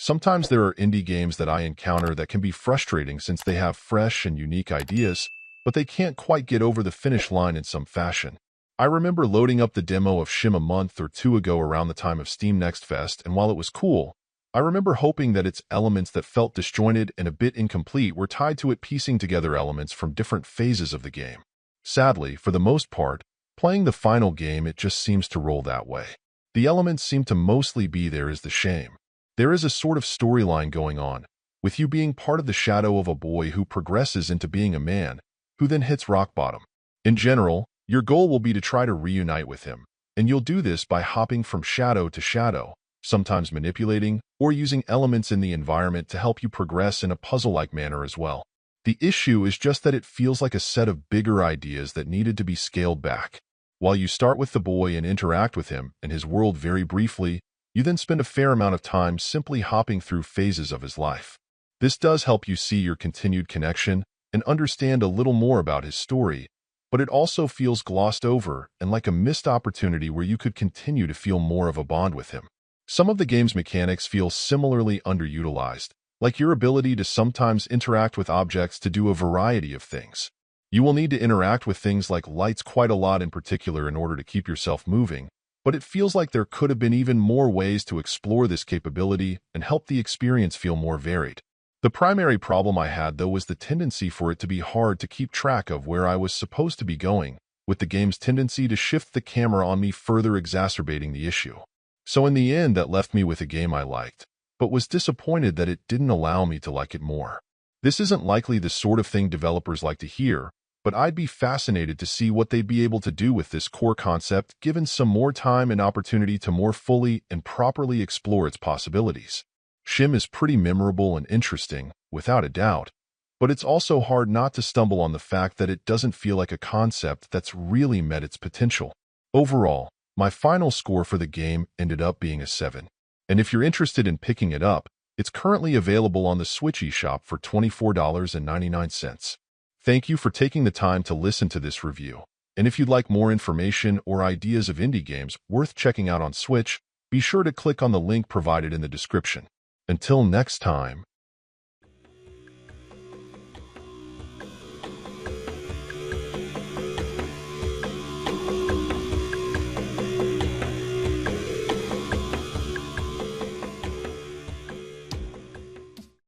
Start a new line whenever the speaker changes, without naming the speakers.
Sometimes there are indie games that I encounter that can be frustrating since they have fresh and unique ideas, but they can't quite get over the finish line in some fashion. I remember loading up the demo of SCHiM a month or two ago around the time of Steam Next Fest, and while it was cool, I remember hoping that its elements that felt disjointed and a bit incomplete were tied to it piecing together elements from different phases of the game. Sadly, for the most part, playing the final game, it just seems to roll that way. The elements seem to mostly be there is the shame. There is a sort of storyline going on, with you being part of the shadow of a boy who progresses into being a man, who then hits rock bottom. In general, your goal will be to try to reunite with him, and you'll do this by hopping from shadow to shadow, sometimes manipulating or using elements in the environment to help you progress in a puzzle-like manner as well. The issue is just that it feels like a set of bigger ideas that needed to be scaled back. While you start with the boy and interact with him and his world very briefly, you then spend a fair amount of time simply hopping through phases of his life. This does help you see your continued connection and understand a little more about his story, but it also feels glossed over and like a missed opportunity where you could continue to feel more of a bond with him. Some of the game's mechanics feel similarly underutilized, like your ability to sometimes interact with objects to do a variety of things. You will need to interact with things like lights quite a lot in particular in order to keep yourself moving, but it feels like there could have been even more ways to explore this capability and help the experience feel more varied. The primary problem I had, though, was the tendency for it to be hard to keep track of where I was supposed to be going, with the game's tendency to shift the camera on me further exacerbating the issue. So in the end, that left me with a game I liked, but was disappointed that it didn't allow me to like it more. This isn't likely the sort of thing developers like to hear, but I'd be fascinated to see what they'd be able to do with this core concept given some more time and opportunity to more fully and properly explore its possibilities. SCHiM is pretty memorable and interesting, without a doubt, but it's also hard not to stumble on the fact that it doesn't feel like a concept that's really met its potential. Overall, my final score for the game ended up being a 7. And if you're interested in picking it up, it's currently available on the Switch eShop for $24.99. Thank you for taking the time to listen to this review. And if you'd like more information or ideas of indie games worth checking out on Switch, be sure to click on the link provided in the description. Until next time.